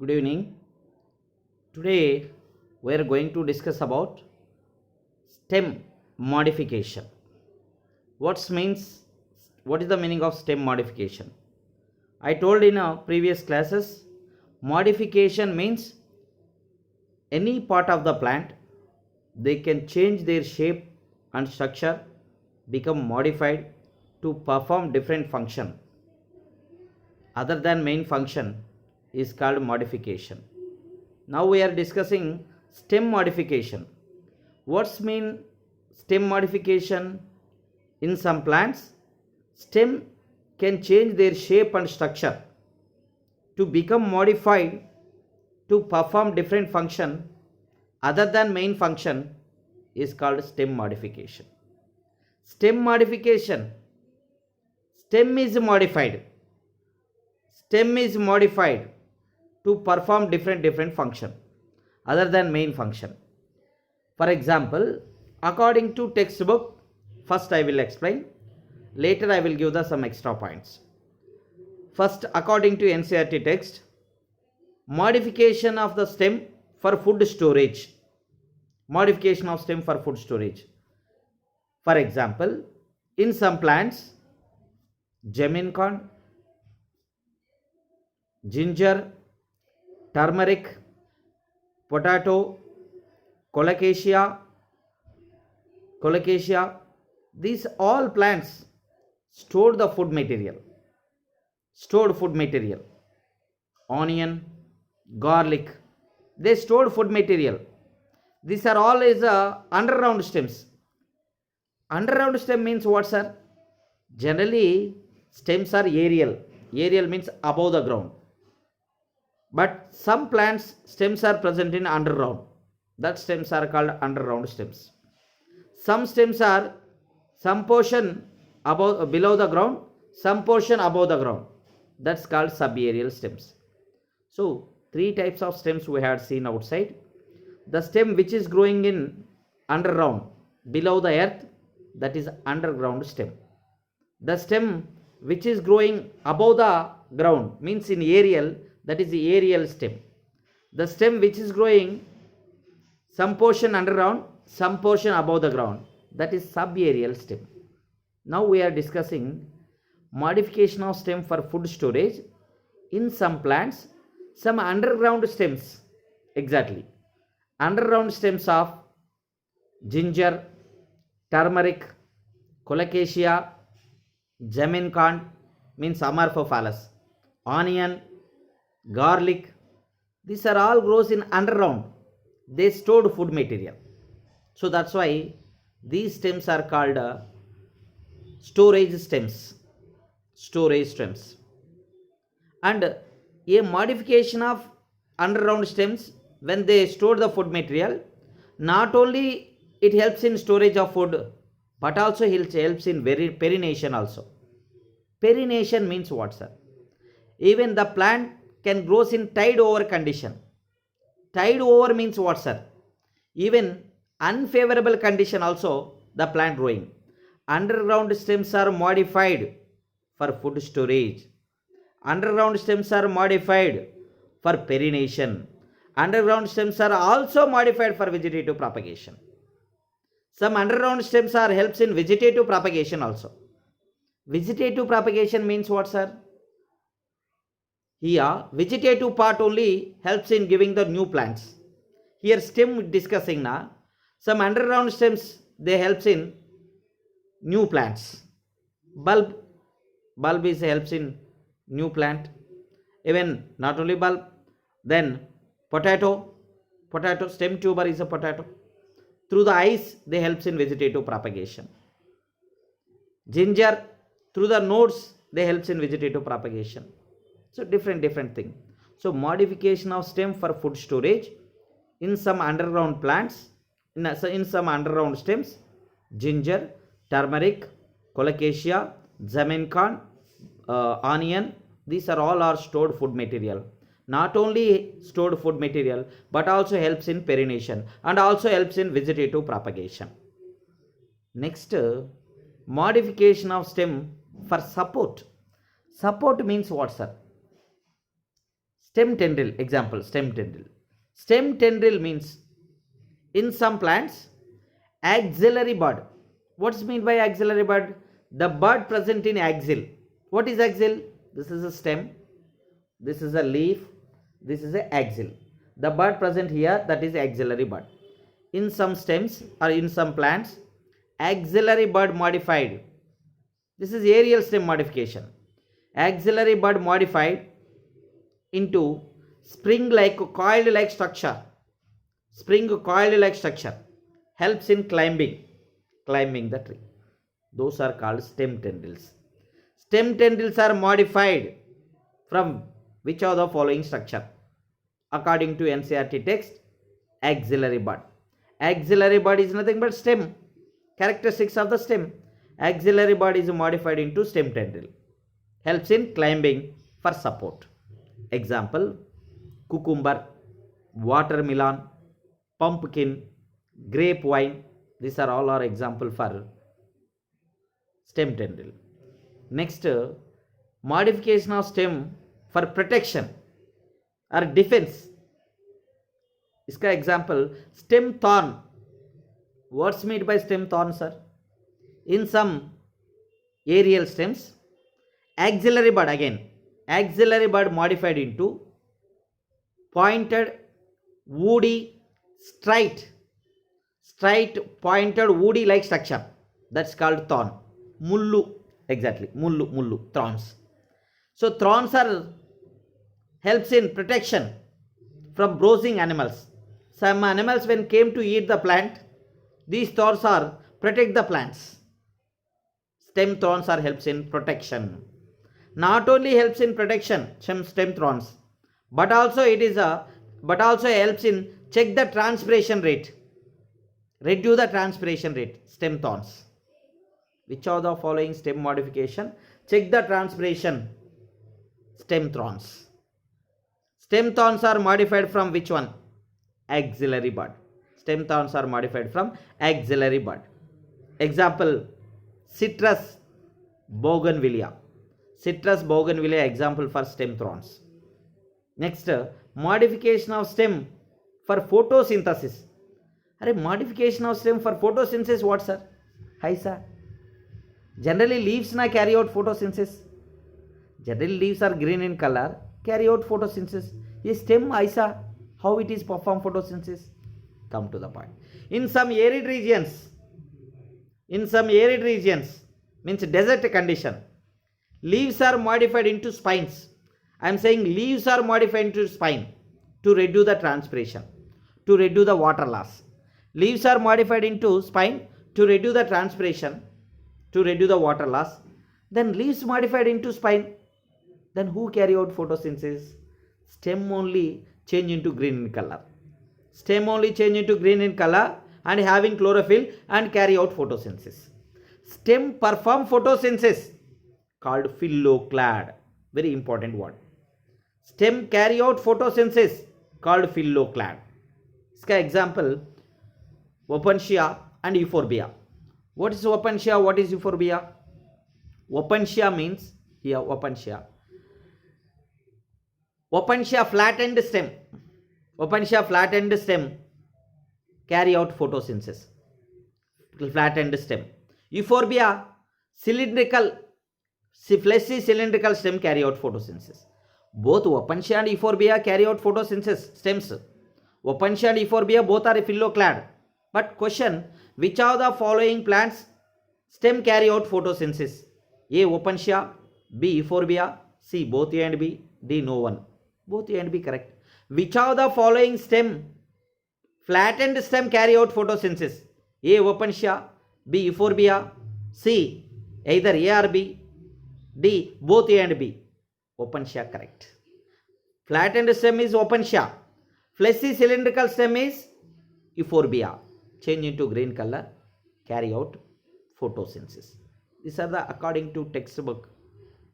Good evening. Today we are going to discuss about stem modification. What means what is the meaning of stem modification? I told in our previous classes modification means any part of the plant they can change their shape and structure, become modified to perform different function other than main function is called modification. Now we are discussing stem modification. What's mean stem modification? In some plants, stem can change their shape and structure to become modified to perform different function other than main function is called stem modification. Stem modification. Stem is modified. Stem is modified to perform different function other than main function. For example, according to textbook, first I will explain, later I will give the some extra points. First, according to NCERT text, modification of the stem for food storage. Modification of stem for food storage. For example, in some plants, Jameen corn, ginger, turmeric, potato, colocasia, these all plants store the food material. Stored food material. Onion, garlic, they stored food material. These are all is underground stems. Underground stem means what, sir? Generally, stems are aerial. Aerial means above the ground. But some plants stems are present in underground. That stems are called underground stems. Some stems are some portion above below the ground, some portion above the ground. That's called subaerial stems. So three types of stems we had seen outside. The stem which is growing in underground below the earth, that is underground stem. The stem which is growing above the ground means in aerial, that is the aerial stem. The stem which is growing some portion underground, some portion above the ground, that is subaerial stem. Now we are discussing modification of stem for food storage. In some plants, some underground stems, exactly, underground stems of ginger, turmeric, colocasia, Jameen corn means Amorphophallus, onion, garlic, these are all grows in underground. They stored food material. So that's why these stems are called storage stems. Storage stems. And a modification of underground stems, when they store the food material, not only it helps in storage of food, but also it helps in perennation also. Perennation means what, sir? Even the plant can grow in tide over condition. Tide over means what, sir? Even unfavorable condition also the plant growing. Underground stems are modified for food storage. Underground stems are modified for perennation. Underground stems are also modified for vegetative propagation. Some underground stems are helps in vegetative propagation also. Vegetative propagation means what, sir? Here, vegetative part only helps in giving the new plants. Here stem discussing now. Some underground stems, they helps in new plants. Bulb is helps in new plant. Even not only bulb, then potato stem tuber is a potato. Through the eyes, they helps in vegetative propagation. Ginger, through the nodes, they helps in vegetative propagation. So different thing. So modification of stem for food storage in some underground plants, in some underground stems, ginger, turmeric, colocasia, Jameen corn, onion, these are all stored food material. Not only stored food material, but also helps in perennation and also helps in vegetative propagation. Next, modification of stem for support. Support means what, sir? Stem tendril, example, stem tendril. Stem tendril means in some plants axillary bud. What's meant by axillary bud? The bud present in axil. What is axil? This is a stem, this is a leaf, this is a axil. The bud present here, that is axillary bud. In some stems or in some plants, axillary bud modified. This is aerial stem modification. Axillary bud modified into spring like coiled like structure. Spring coiled like structure helps in climbing the tree. Those are called stem tendrils. Stem tendrils are modified from which of the following structure? According to NCERT text, axillary bud. Axillary bud is nothing but stem. Characteristics of the stem. Axillary bud is modified into stem tendril. Helps in climbing for support. Example, cucumber, watermelon, pumpkin, grape vine. These are all our example for stem tendril. Next, modification of stem for protection or defense. इसका example, stem thorn. What's meant by stem thorn, sir? In some aerial stems, axillary bud again. Axillary bud modified into pointed, woody, straight, pointed, woody like structure. That's called thorn. Mullu, exactly. Mullu, thorns. So thorns are helps in protection from browsing animals. Some animals when came to eat the plant, these thorns are protect the plants. Stem thorns are helps in protection. Not only helps in protection, stem thorns, but also helps in check the transpiration rate. Reduce the transpiration rate, stem thorns. Which of the following stem modification? Check the transpiration, stem thorns. Stem thorns are modified from which one? Axillary bud. Stem thorns are modified from axillary bud. Example, citrus bougainvillea. Citrus bougainvillea example for stem thorns. Next, modification of stem for photosynthesis. Modification of stem for photosynthesis, what, sir? Hi, sir. Generally leaves na carry out photosynthesis. Generally leaves are green in color, carry out photosynthesis. A stem, Isa, how it is perform photosynthesis? Come to the point. In some arid regions, means desert condition, leaves are modified into spines. I am saying leaves are modified into spine to reduce the transpiration, to reduce the water loss. Leaves are modified into spine to reduce the transpiration, to reduce the water loss. Then leaves modified into spine. Then who carry out photosynthesis? Stem only change into green in color. Stem only change into green in color and having chlorophyll and carry out photosynthesis. Stem perform photosynthesis called phylloclad. Very important word. Stem carry out photosynthesis called phylloclad. Iska example, Opuntia and Euphorbia. What is Opuntia? What is Euphorbia? Opuntia means here Opuntia flattened stem. Opuntia flattened stem carry out photosynthesis. Flattened stem. Euphorbia cylindrical, fleshy cylindrical stem carry out photosynthesis. Both Opuntia and Euphorbia carry out photosynthesis stems. Opuntia and Euphorbia both are phylloclad. But question, which of the following plants stem carry out photosynthesis? A. Opuntia, B. Euphorbia, C. Both A and B, D. No one. Both A and B correct. Which of the following flattened stem carry out photosynthesis? A. Opuntia, B. Euphorbia, C. Either A or B, D. Both A and B. Opuntia correct. Flattened stem is Opuntia. Fleshy cylindrical stem is Euphorbia. Change into green color, carry out photosynthesis. These are the according to textbook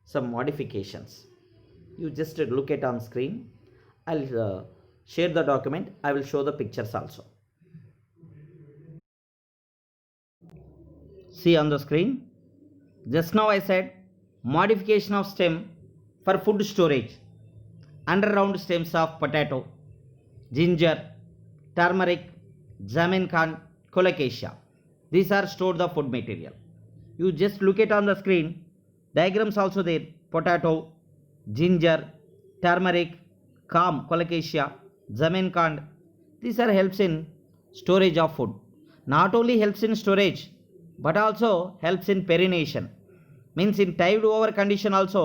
some modifications. You just look at on screen. I'll share the document. I will show the pictures also. See on the screen. Just now I said modification of stem for food storage underground stems of potato, ginger, turmeric, Jamaican, colocasia. These are stored the food material. You just look it on the screen. Diagrams also there. Potato, ginger, turmeric, calm, colocasia, Jamaican. These are helps in storage of food. Not only helps in storage, but also helps in perennation. Means in tide over condition also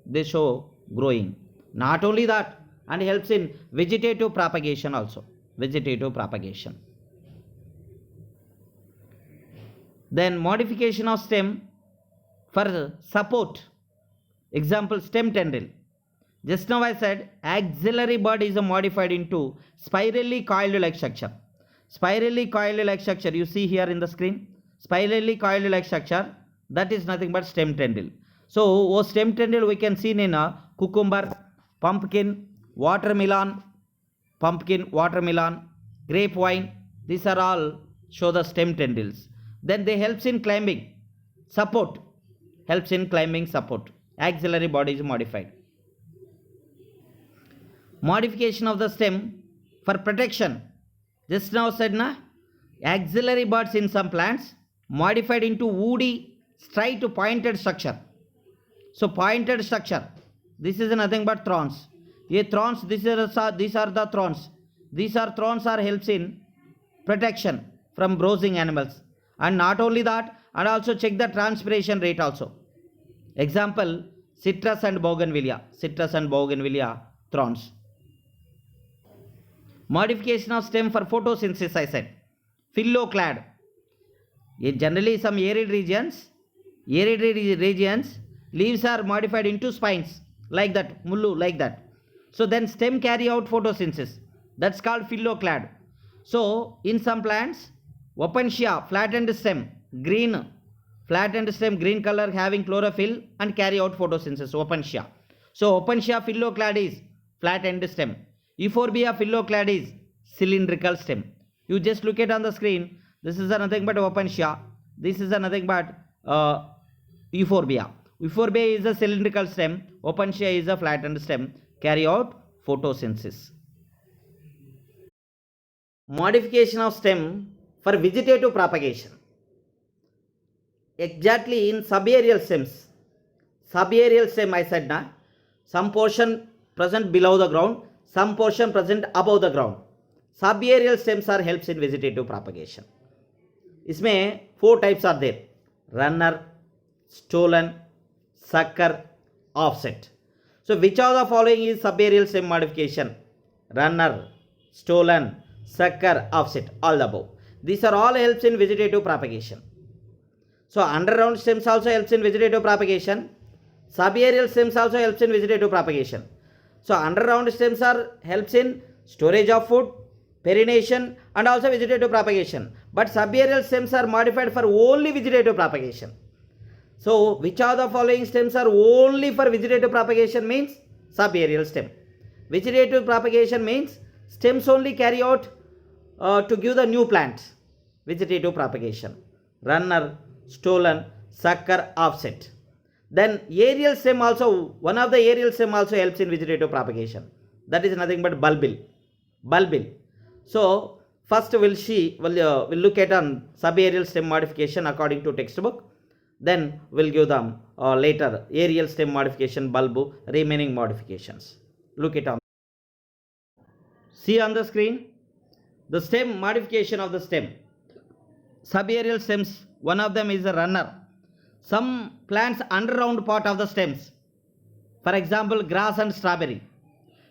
they show growing. Not only that, and helps in vegetative propagation also. Vegetative propagation. Then modification of stem for support. Example, stem tendril. Just now I said axillary bud is modified into spirally coiled like structure. Spirally coiled like structure you see here in the screen. Spirally coiled like structure, that is nothing but stem tendril. So stem tendril we can see in a cucumber, pumpkin, watermelon, grape vine. These are all show the stem tendrils. Then they helps in climbing, support, helps in climbing support. Axillary body is modified. Modification of the stem for protection. Just now said na, axillary buds in some plants modified into woody, straight pointed structure. So pointed structure. This is nothing but thorns. Ye thorns. These are the thorns. These are thorns are helps in protection from browsing animals. And not only that, and also check the transpiration rate also. Example, citrus and bougainvillea. Citrus and bougainvillea thorns. Modification of stem for photosynthesis I said. Phylloclad. Generally some arid regions, leaves are modified into spines like that, mullu like that. So then stem carry out photosynthesis. That's called phylloclad. So in some plants, Opuntia, flattened stem, green, flattened stem, green color having chlorophyll and carry out photosynthesis, Opuntia. So Opuntia phylloclad is flattened stem. Euphorbia phylloclad is cylindrical stem. You just look it on the screen. This is nothing but Opuntia. This is nothing but Euphorbia. Euphorbia is a cylindrical stem. Opuntia is a flattened stem. Carry out photosynthesis. Modification of stem for vegetative propagation. Exactly in subaerial stems. Subaerial stem I said na. Some portion present below the ground, some portion present above the ground. Subaerial stems are helps in vegetative propagation. इसमें 4 types are there: runner, stolen, sucker, offset. So which of the following is subaerial stem modification? Runner, stolen, sucker, offset, all the above. These are all helps in vegetative propagation. So underground stems also helps in vegetative propagation. Subaerial stems also helps in vegetative propagation. So underground stems are helps in storage of food, perennation and also vegetative propagation. But subaerial stems are modified for only vegetative propagation. So which of the following stems are only for vegetative propagation means subaerial stem. Vegetative propagation means stems only carry out to give the new plant. Vegetative propagation. Runner, stolen, sucker, offset. Then aerial stem also, one of the aerial stem also helps in vegetative propagation. That is nothing but bulbil. Bulbil. So first we'll look at on subaerial stem modification according to textbook. Then we'll give them later aerial stem modification, bulb, remaining modifications. Look it on. See on the screen the stem modification of the stem. Subaerial stems, one of them is a runner. Some plants underground part of the stems, for example grass and strawberry,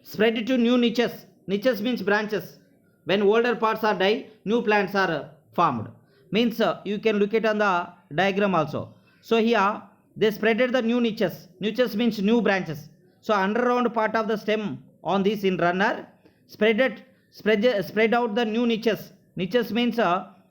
spread to new niches. Niches means branches. When older parts are die, new plants are formed. Means you can look it on the diagram also. So here they spreaded the new niches. Niches means new branches. So underground part of the stem on this in runner spread out the new niches. Niches means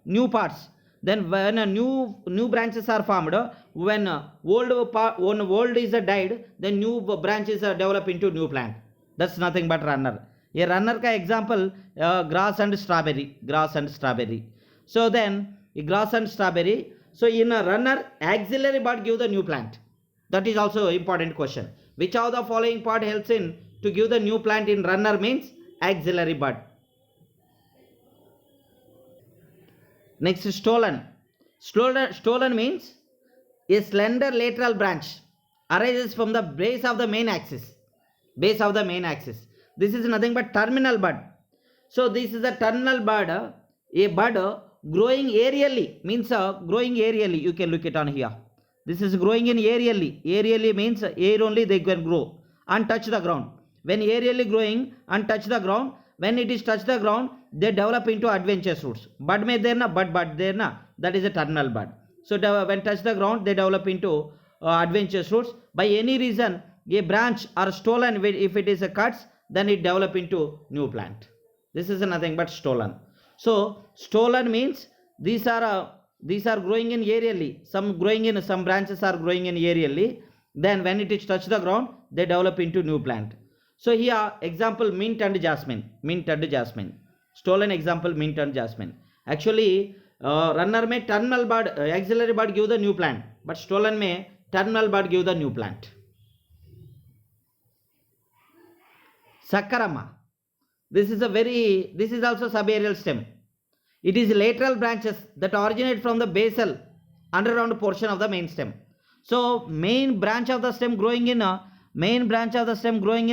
new parts. Then when new branches are formed, when old is died, then new branches are developed into new plant. That's nothing but runner. A runner ka example grass and strawberry. So then grass and strawberry. So in a runner, auxiliary bud give the new plant. That is also important question. Which of the following part helps in to give the new plant in runner means axillary bud. Next, stolon. Stolon means a slender lateral branch arises from the base of the main axis. Base of the main axis. This is nothing but terminal bud. So this is a terminal bud, a bud growing aerially, means growing aerially. You can look it on here. This is growing in aerially. Aerially means air only they can grow and touch the ground. When aerially growing and touch the ground, when it is touch the ground, they develop into adventitious roots. Bud may there na, bud there na, that is a terminal bud. So when touch the ground, they develop into adventitious roots. By any reason, a branch or stolon, if it is a cuts, then it develop into new plant. This is nothing but stolon. So stolon means these are growing in aerially. Some branches are growing in aerially. Then when it is touch the ground, they develop into new plant. So here example mint and jasmine. Mint and jasmine. Stolon example mint and jasmine. Actually runner may terminal bud, axillary bud give the new plant, but stolon may terminal bud give the new plant. Sakkarama. This is also subaerial stem. It is lateral branches that originate from the basal underground portion of the main stem. So main branch of the stem growing in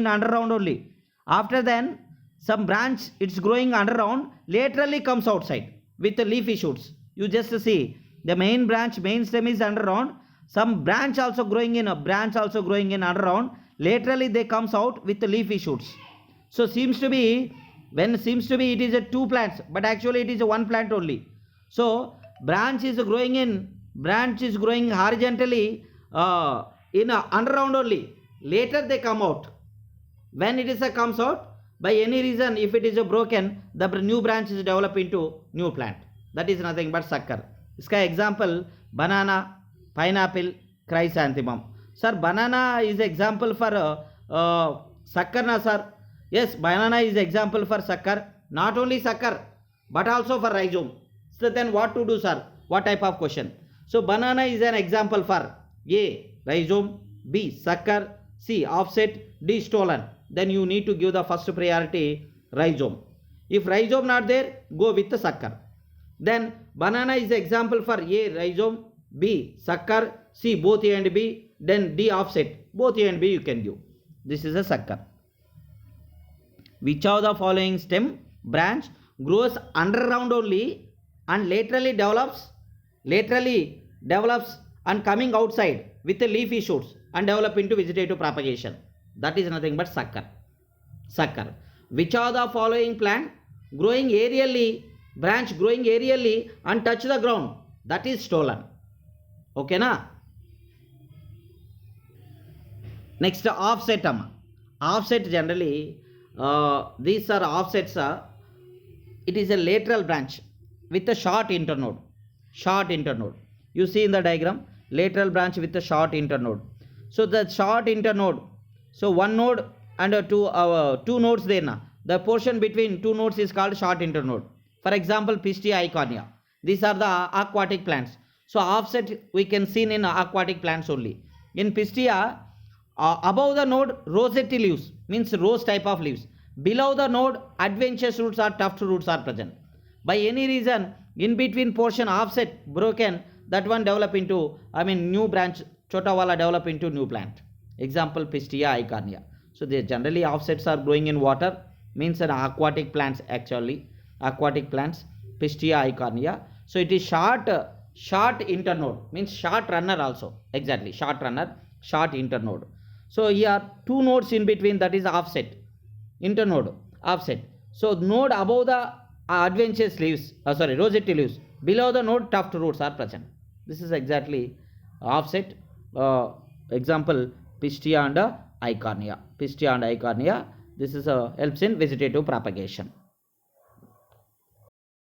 underground only. After then some branch it's growing underground, laterally comes outside with the leafy shoots. You just see the main stem is underground. Some branch also growing in underground. Laterally they comes out with the leafy shoots. So seems to be it is a two plants, but actually it is a one plant only. So branch is growing horizontally in underground only. Later they come out. When it is comes out, by any reason if it is broken, the new branch is developed into new plant. That is nothing but sucker. इसका example banana, pineapple, chrysanthemum. Sir, banana is example for sucker na sir? Yes, banana is example for sucker. Not only sucker, but also for rhizome. So then what to do, sir? What type of question? So banana is an example for A, rhizome, B, sucker, C, offset, D, stolon. Then you need to give the first priority rhizome. If rhizome not there, go with the sucker. Then banana is example for A, rhizome, B, sucker, C, both A and B, then D, offset. Both A and B you can give. This is a sucker. Which of the following stem branch grows underground only and laterally develops and coming outside with the leafy shoots and develop into vegetative propagation? That is nothing but sucker. Sucker. Which of the following plant growing aerially and touch the ground? That is stolon. Okay na? Next, offset. Offset generally, these are offsets. It is a lateral branch with a short internode. You see in the diagram, lateral branch with a short internode. So the short internode, so one node and two nodes there na. The portion between two nodes is called short internode. For example, Pistia eichhornia. These are the aquatic plants. So offset we can see in aquatic plants only. In Pistia, above the node rosette leaves, means rose type of leaves. Below the node adventitious roots or tuft roots are present. By any reason, in between portion offset broken, that one develop into, new branch, chota wala develop into new plant. Example, Pistia eichhornia. So they generally offsets are growing in water, means an aquatic plants actually. Aquatic plants, Pistia eichhornia. So it is short internode, means short runner also. Exactly, short runner, short internode. So here two nodes in between, that is offset, internode, offset. So node above the adventitious leaves, rosette leaves. Below the node tuft roots are present. This is exactly offset. Example, Pistia and eichhornia. Pistia and eichhornia. This is helps in vegetative propagation.